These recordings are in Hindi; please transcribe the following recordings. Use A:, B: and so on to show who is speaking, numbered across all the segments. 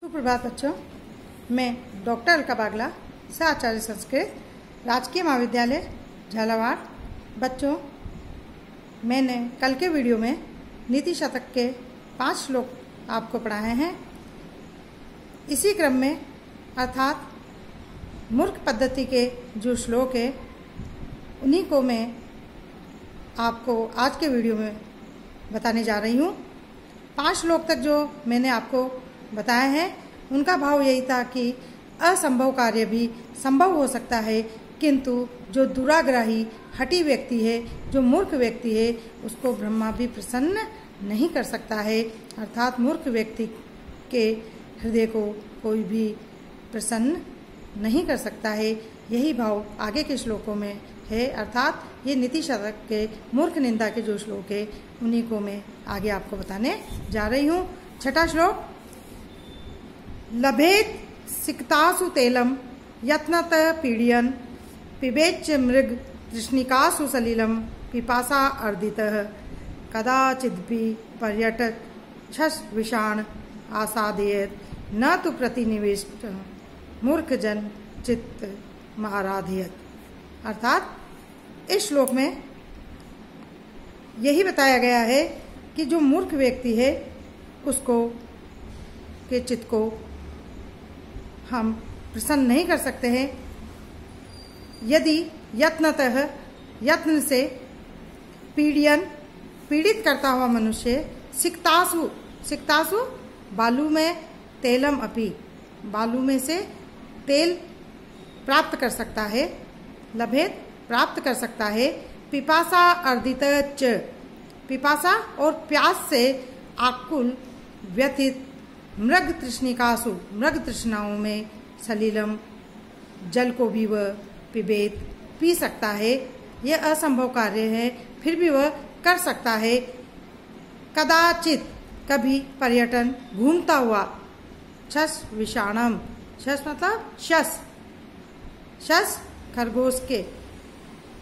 A: सुप्रभात बच्चों, मैं डॉक्टर अलका बागला, सह आचार्य संस्कृत, राजकीय महाविद्यालय झालावाड़। बच्चों, मैंने कल के वीडियो में नीति शतक के 5 श्लोक आपको पढ़ाए हैं। इसी क्रम में अर्थात मूर्ख पद्धति के जो श्लोक है उन्हीं को मैं आपको आज के वीडियो में बताने जा रही हूँ। 5 श्लोक तक जो मैंने आपको बताए हैं उनका भाव यही था कि असंभव कार्य भी संभव हो सकता है, किंतु जो दुराग्राही हठी व्यक्ति है, जो मूर्ख व्यक्ति है, उसको ब्रह्मा भी प्रसन्न नहीं कर सकता है। अर्थात मूर्ख व्यक्ति के हृदय को कोई भी प्रसन्न नहीं कर सकता है। यही भाव आगे के श्लोकों में है। अर्थात ये नीति शतक के मूर्ख निंदा के जो श्लोक है उन्हीं को मैं आगे आपको बताने जा रही हूँ। 6ठा श्लोक, लभेत सिक्तासु तैलम यत्नतः पीडयन् पिबेच्च मृग तृष्णिकासु सलिलम पिपासा अर्दितः कदाचिदपि पर्यटक छस विषाण आसादयेत् न तु प्रतिनिविष्ट मूर्ख जन चित्त आराधयत्। अर्थात इस श्लोक में यही बताया गया है कि जो मूर्ख व्यक्ति है उसको के चित्त को हम प्रसन्न नहीं कर सकते हैं यदि यत्न से पीड़ित करता हुआ मनुष्य सिक्तासु बालू में तेलम अपि, बालू में से तेल प्राप्त कर सकता है, लभेत प्राप्त कर सकता है, पिपासा अर्दित च, पिपासा और प्यास से आकुल व्यथित मृग तृष्णिकासु, मृग तृष्णाओं में सलीलम जल को भी वह पिबेत पी सकता है। यह असंभव कार्य है, फिर भी वह कर सकता है। कदाचित कभी पर्यटन घूमता हुआ छस विषाणम, छस मतलब शस खरगोश के,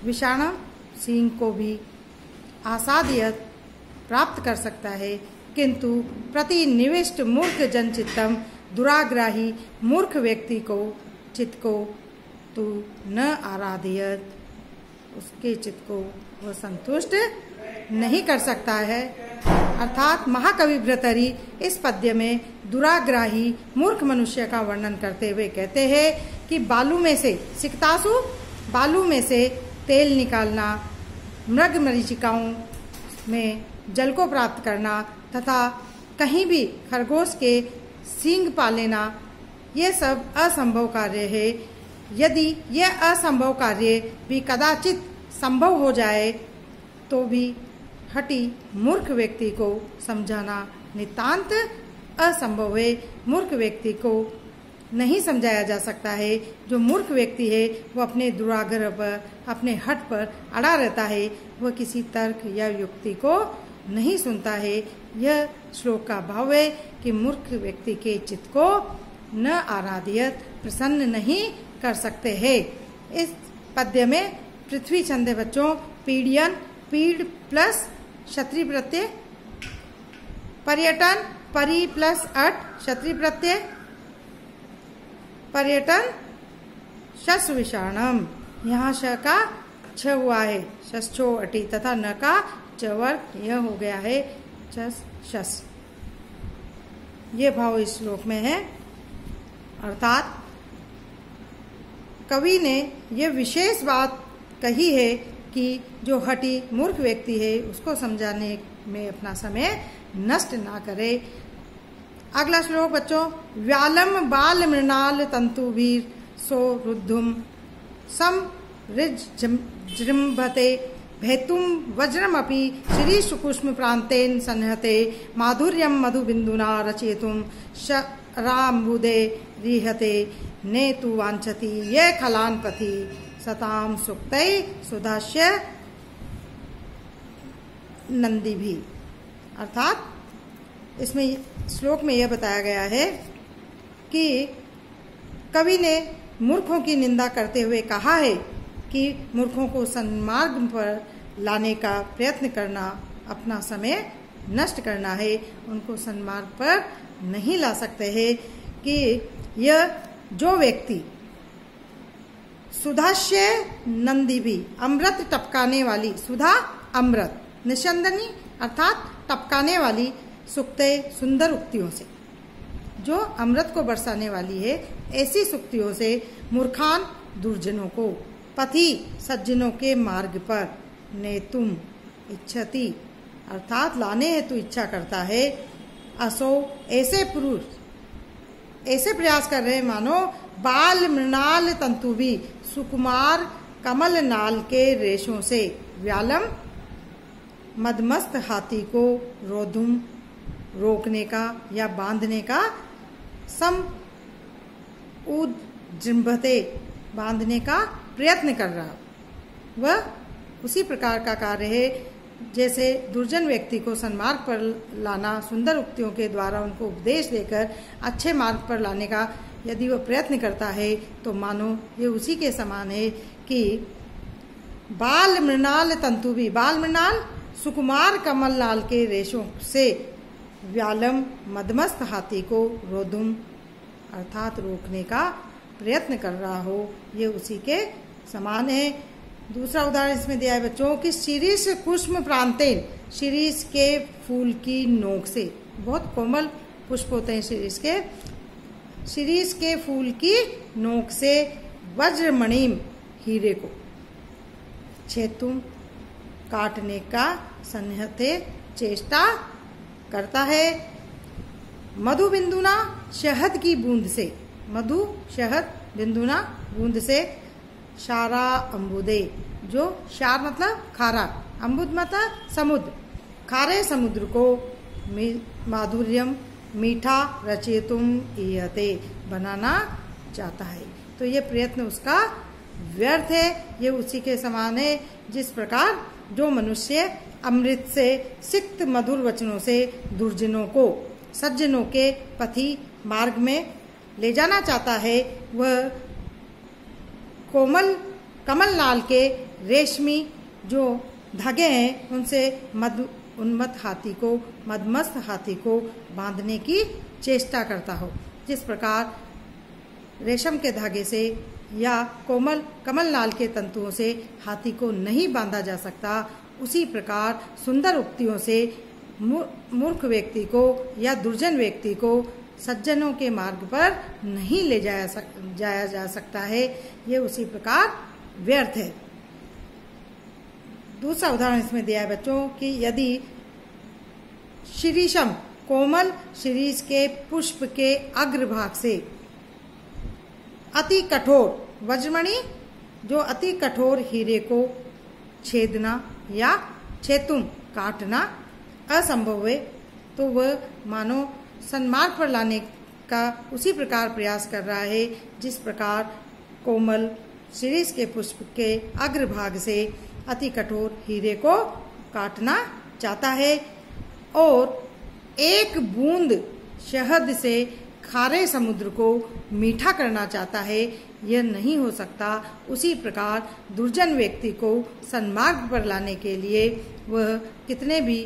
A: विषाणम सिंह को भी आसादियत प्राप्त कर सकता है, किंतु प्रतिनिविष्ट मूर्ख जन चित्तम, दुराग्राही मूर्ख व्यक्ति को चित्त को तू न आराधयत, उसके चित्त को वह संतुष्ट नहीं कर सकता है। अर्थात महाकवि भृतहरि इस पद्य में दुराग्राही मूर्ख मनुष्य का वर्णन करते हुए कहते हैं कि बालू में से सिक्तासु, बालू में से तेल निकालना, मृग मरीचिकाओं में जल को प्राप्त करना तथा कहीं भी खरगोश के सींग पा लेना, ये सब असंभव कार्य है। यदि यह असंभव कार्य भी कदाचित संभव हो जाए तो भी हठी मूर्ख व्यक्ति को समझाना नितांत असंभव है। मूर्ख व्यक्ति को नहीं समझाया जा सकता है। जो मूर्ख व्यक्ति है वो अपने दुराग्रह पर, अपने हठ पर अड़ा रहता है, वह किसी तर्क या युक्ति को नहीं सुनता है। यह श्लोक का भाव है कि मूर्ख व्यक्ति के चित्त को न आराधियत, प्रसन्न नहीं कर सकते हैं। इस पद्य में पृथ्वी छंद है बच्चों, पीडयन, पीड़ प्लस क्षत्रिय प्रत्यय, पर्यटन परि प्लस अट क्षत्रिय प्रत्यय, पर्यटन शस विषाणम, यहाँ श का छ हुआ है, शस्छो अटी, तथा न का चवर्ग यह हो गया है शस। ये भाव इस श्लोक में है। अर्थात कवि ने यह विशेष बात कही है कि जो हठी मूर्ख व्यक्ति है उसको समझाने में अपना समय नष्ट ना करे। अगला श्लोक बच्चों, व्यालम बाल मृणाल तंतुवीर सो रुद्धुम सम जृंभते भेतुम वज्रमपि श्री सुकुष्म प्रांतेन संहते माधुर्यम मधुबिंदुना रचयितुम शराम्बुदे रिहते ने तु वांछति ये खलान पथि सताम सुक्तै सुधास्य नंदी भी। अर्थात इसमें श्लोक में यह बताया गया है कि कवि ने मूर्खों की निंदा करते हुए कहा है कि मूर्खों को सन्मार्ग पर लाने का प्रयत्न करना अपना समय नष्ट करना है, उनको सन्मार्ग पर नहीं ला सकते हैं। कि यह जो व्यक्ति सुधाश्य नंदिभी, अमृत टपकाने वाली, सुधा अमृत, निशंदनी अर्थात टपकाने वाली, सुक्ते सुंदर उक्तियों से, जो अमृत को बरसाने वाली है, ऐसी सुक्तियों से मूर्खान दुर्जनों को, पथि सज्जनों के मार्ग पर, नेतुम इच्छति अर्थात लाने हेतु इच्छा करता है, असो ऐसे पुरुष ऐसे प्रयास कर रहे मानो बाल मृणाल तंतु भी, सुकुमार कमल नाल के रेशों से, व्यालम मदमस्त हाथी को रोधुम रोकने का या बांधने का, सम उज्जृंभते बांधने का प्रयत्न कर रहा, वह उसी प्रकार का कार्य है जैसे दुर्जन व्यक्ति को सन्मार्ग पर लाना, सुंदर उक्तियों के द्वारा उनको उपदेश देकर अच्छे मार्ग पर लाने का यदि वह प्रयत्न करता है तो मानो ये उसी के समान है कि बाल मृणाल तंतु भी, बाल मृणाल सुकुमार कमल लाल के रेशों से, व्यालम मदमस्त हाथी को रोधुम अर्थात रोकने का प्रयत्न कर रहा हो, ये उसी के समान है। दूसरा उदाहरण इसमें दिया है बच्चों कि शिरीष कुष्म प्रांतेन, शिरीष के फूल की नोक से, बहुत कोमल पुष्प होते हैं शिरीष के, शिरीष के फूल की नोक से वज्रमणिम हीरे को छेतुम काटने का सन्निहते चेष्टा करता है, मधु बिंदुना शहद की बूंद से, मधु शहद बिंदुना बूंद से, शारा अम्बुदे, जो शार मतलब खारा, अम्बुद मतलब समुद्र, खारे समुद्र को माधुर्यम मीठा रचेतुम इयते बनाना चाहता है। तो ये प्रयत्न उसका व्यर्थ है, ये उसी के समान है जिस प्रकार जो मनुष्य अमृत से सिक्त मधुर वचनों से दुर्जनों को सज्जनों के पथि मार्ग में ले जाना चाहता है, वह कोमल कमल लाल के रेशमी जो धागे हैं उनसे उन्मत्त हाथी को, मदमस्त हाथी को बांधने की चेष्टा करता हो। जिस प्रकार रेशम के धागे से या कोमल कमल लाल के तंतुओं से हाथी को नहीं बांधा जा सकता, उसी प्रकार सुंदर उक्तियों से मूर्ख व्यक्ति को या दुर्जन व्यक्ति को सज्जनों के मार्ग पर नहीं ले जाया जा सकता है, ये उसी प्रकार व्यर्थ है। दूसरा उदाहरण इसमें दिया है बच्चों कि यदि शिरीषम कोमल शिरीष के पुष्प के अग्रभाग से अति कठोर वज्रमणि जो अति कठोर हीरे को छेदना या छेतुम काटना असंभव है, तो वह मानो सन्मार्ग पर लाने का उसी प्रकार प्रयास कर रहा है जिस प्रकार कोमल शिरीष के पुष्प के अग्रभाग से अति कठोर हीरे को काटना चाहता है और एक बूंद शहद से खारे समुद्र को मीठा करना चाहता है, यह नहीं हो सकता। उसी प्रकार दुर्जन व्यक्ति को सन्मार्ग पर लाने के लिए वह कितने भी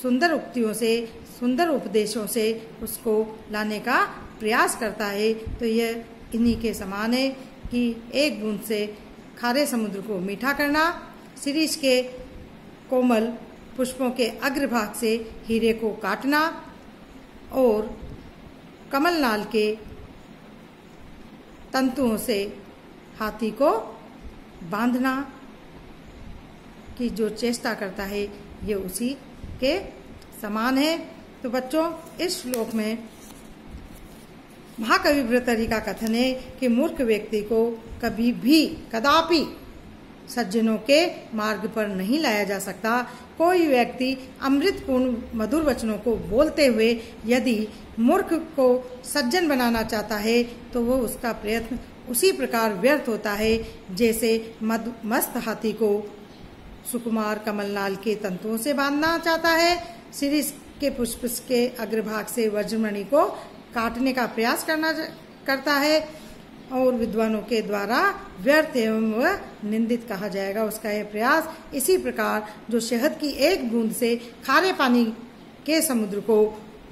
A: सुंदर उक्तियों से, सुंदर उपदेशों से उसको लाने का प्रयास करता है, तो यह इन्हीं के समान है कि एक बूंद से खारे समुद्र को मीठा करना, शिरीष के कोमल पुष्पों के अग्रभाग से हीरे को काटना और कमलनाल के तंतुओं से हाथी को बांधना की जो चेष्टा करता है, ये उसी के समान है। तो बच्चों, इस श्लोक में महाकवि भर्तृहरि का कथन है कि मूर्ख व्यक्ति को कभी भी कदापि सज्जनों के मार्ग पर नहीं लाया जा सकता। कोई व्यक्ति अमृतपूर्ण मधुर वचनों को बोलते हुए यदि मूर्ख को सज्जन बनाना चाहता है तो वो उसका प्रयत्न उसी प्रकार व्यर्थ होता है जैसे मस्त हाथी को सुकुमार कमलनाल के तंतुओं से बांधना चाहता है, शिरीष के पुष्प के अग्रभाग से वज्रमणि को काटने का प्रयास करता है और विद्वानों के द्वारा व्यर्थ एवं वह निंदित कहा जाएगा उसका यह प्रयास। इसी प्रकार जो शहद की एक बूंद से खारे पानी के समुद्र को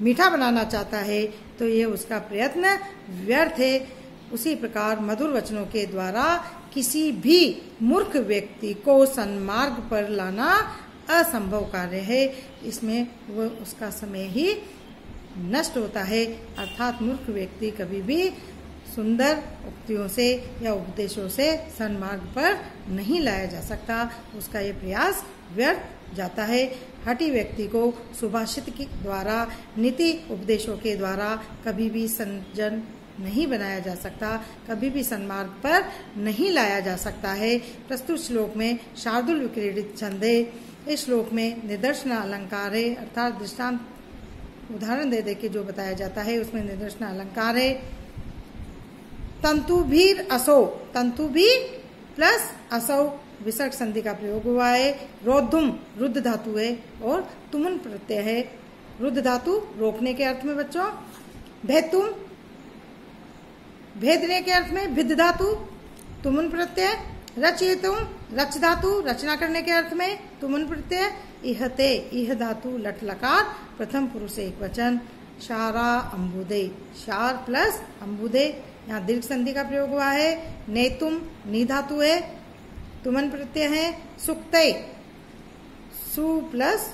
A: मीठा बनाना चाहता है तो ये उसका प्रयत्न व्यर्थ है। उसी प्रकार मधुर वचनों के द्वारा किसी भी मूर्ख व्यक्ति को सन्मार्ग पर लाना असंभव कार्य है। इसमें वो उसका समय ही नष्ट होता है। अर्थात मूर्ख व्यक्ति कभी भी सुंदर उक्तियों से या उपदेशों से सन्मार्ग पर नहीं लाया जा सकता, उसका ये प्रयास व्यर्थ जाता है। हठी व्यक्ति को सुभाषित के द्वारा, नीति उपदेशों के द्वारा कभी भी सज्जन नहीं बनाया जा सकता, कभी भी सन्मार्ग पर नहीं लाया जा सकता है। प्रस्तुत श्लोक में शार्दुल विक्रीडित छंद है। इस श्लोक में निदर्शन अलंकार है, अर्थात दृष्टांत उदाहरण दे दे के जो बताया जाता है उसमें निदर्शन अलंकार है। तंतु भीर असो, तंतु भी प्लस असौ विसर्ग संधि का प्रयोग हुआ है। रोद्धुम रुद्ध धातु है और तुमुन प्रत्यय है। रुद्ध धातु रोकने के अर्थ में बच्चों। भेतुम भेदने के अर्थ में भिद धातु। तुमुन प्रत्यय। रचयितुम रच धातु रचना करने के अर्थ में तुमुन प्रत्यय। इहते इह धातु लट लकार प्रथम पुरुष एक वचन। शारा अंबुदे, शार प्लस अंबुदे, यहाँ दीर्घ संधि का प्रयोग हुआ है। नेतुम नी धातु है, तुमन प्रत्यय है। सुक्ते सु प्लस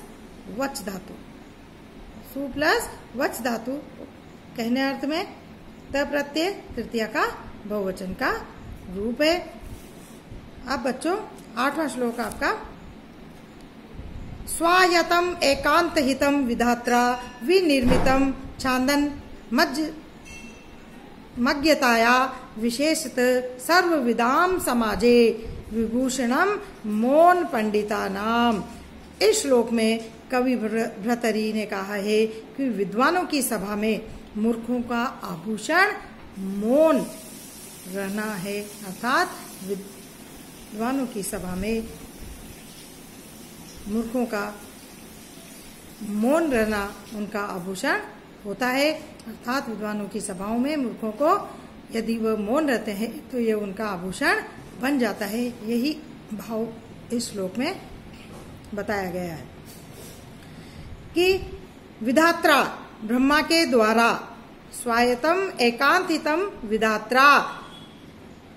A: वच धातु, सु प्लस वच धातु कहने अर्थ में। त प्रत्यय तृतीया का बहुवचन का रूप है। अब बच्चों 8वां श्लोक आपका। स्वायतम एकांत हितम विधात्रा विनिर्मितम छांदन मज्ञताया विशेषत सर्वविदाम समाजे विभूषणम मौन पंडिता नाम। इस श्लोक में कवि भर्तृहरि ने कहा है कि विद्वानों की सभा में मूर्खों का आभूषण मौन रहना है। अर्थात विद्वानों की सभा में मूर्खों का मौन रहना उनका आभूषण होता है। अर्थात विद्वानों की सभाओं में मूर्खों को यदि वह मौन रहते हैं तो ये उनका आभूषण बन जाता है। यही भाव इस श्लोक में बताया गया है कि विधात्रा ब्रह्मा के द्वारा, स्वायतम एकांतितम विधात्रा,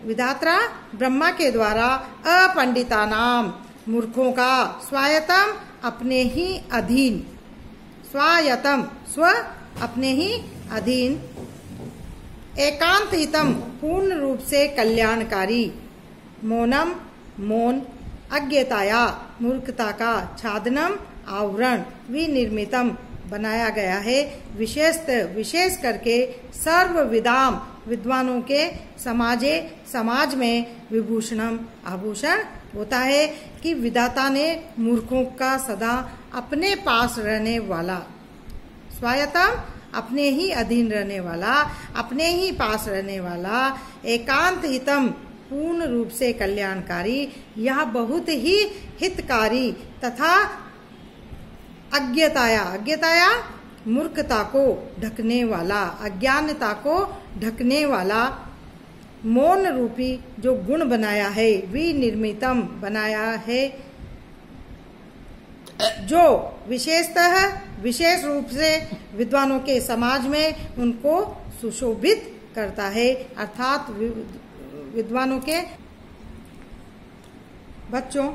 A: विधात्रा ब्रह्मा के द्वारा अपंडिता नाम मूर्खों का, स्वायतम अपने ही अधीन, स्वायतम स्व अपने ही अधीन, एकांत हितम पूर्ण रूप से कल्याणकारी, मौनम मौन, अज्ञताया मूर्खता का, छादनम आवरण, विनिर्मितम बनाया गया है, विशेष करके सर्वविदाम विद्वानों के समाजे समाज में विभूषणम आभूषण होता है कि विधाता ने मूर्खों का सदा अपने पास रहने वाला, स्वायतम अपने ही अधीन रहने वाला, अपने ही पास रहने वाला, एकांत हितम पूर्ण रूप से कल्याणकारी, यह बहुत ही हितकारी तथा अज्ञताया, अज्ञताया मूर्खता को ढकने वाला, अज्ञानता को ढकने वाला मौन रूपी जो गुण बनाया है, विनिर्मितम बनाया है, जो विशेषतः विशेष रूप से विद्वानों के समाज में उनको सुशोभित करता है। अर्थात विद्वानों के बच्चों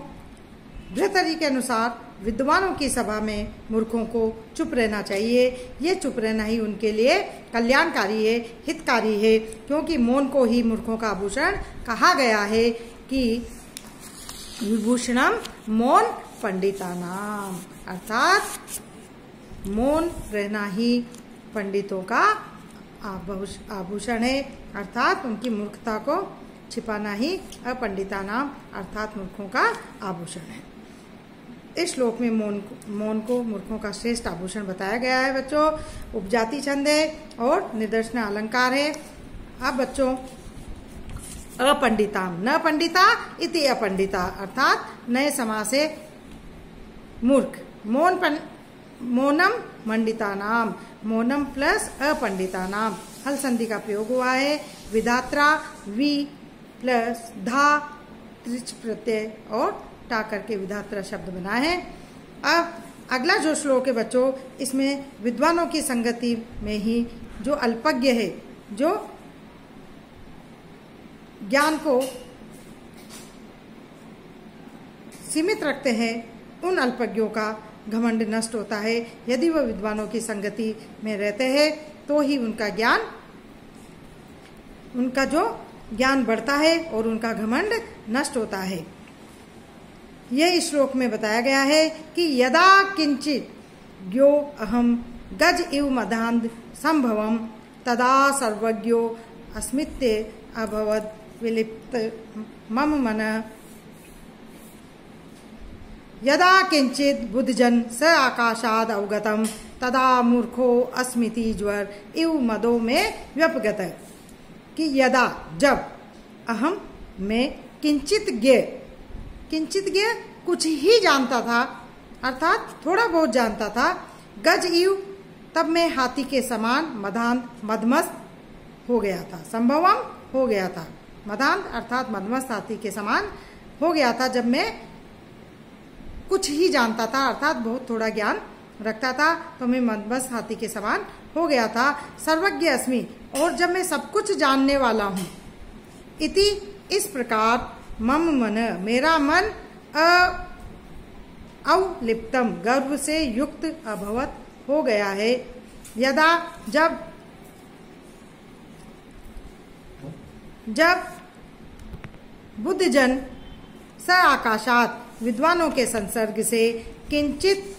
A: भर्तृहरि के अनुसार विद्वानों की सभा में मूर्खों को चुप रहना चाहिए। ये चुप रहना ही उनके लिए कल्याणकारी है, हितकारी है, क्योंकि मौन को ही मूर्खों का आभूषण कहा गया है कि विभूषणम मौन पंडिता नाम, अर्थात मौन रहना ही पंडितों का आभूषण है। अर्थात उनकी मूर्खता को छिपाना ही अपंडिता नाम अर्थात मूर्खों का आभूषण है। इस श्लोक में मौन को मूर्खों का श्रेष्ठ आभूषण बताया गया है बच्चों। उपजाति छंद है और निदर्शन अलंकार है। अब बच्चों अपंडिता न पंडिता इति अपंडिता, अर्थात नए समास से मूर्ख, मौनम मंडिता नाम, मौनम प्लस अपंडिता नाम, हल संधि का प्रयोग हुआ है। विधात्रा वी प्लस धा त्रिच प्रत्यय और टा करके विधात्रा शब्द बना है। अब अगला जो श्लोक है बच्चों, इसमें विद्वानों की संगति में ही जो अल्पज्ञ है, जो ज्ञान को सीमित रखते हैं, उन अल्पज्ञों का घमंड नष्ट होता है। यदि वह विद्वानों की संगति में रहते हैं तो ही उनका जो ज्ञान बढ़ता है और उनका घमंड नष्ट होता है। यह इस श्लोक में बताया गया है कि यदा किंचित ज्ञो अहम गज इव मदान्ध संभवम तदा सर्वज्ञो अस्मित्ते अभवद विलिप्त मम मन। यदा किंचित बुद्धजन स आकाशाद अवगतम तदा मूर्खो अस्मिति ज्वर इव मदो में व्यपगत। कि यदा जब अहम मैं किंचित ज्ञ कुछ ही जानता था, अर्थात थोड़ा बहुत जानता था, गज इव तब मैं हाथी के समान मदांत मदमस्त हो गया था, संभवम हो गया था, मदांत अर्थात मदमस्त हाथी के समान हो गया था जब मैं कुछ ही जानता था, अर्थात बहुत थोड़ा ज्ञान रखता था, तो मैं मदमस्त हाथी के समान हो गया था। सर्वज्ञ अस्मि, और जब मैं सब कुछ जानने वाला हूँ, इति इस प्रकार मम मन मेरा मन अवलिप्तम गर्व से युक्त अभवत हो गया है। यदा जब बुद्धजन स आकाशात विद्वानों के संसर्ग से किंचित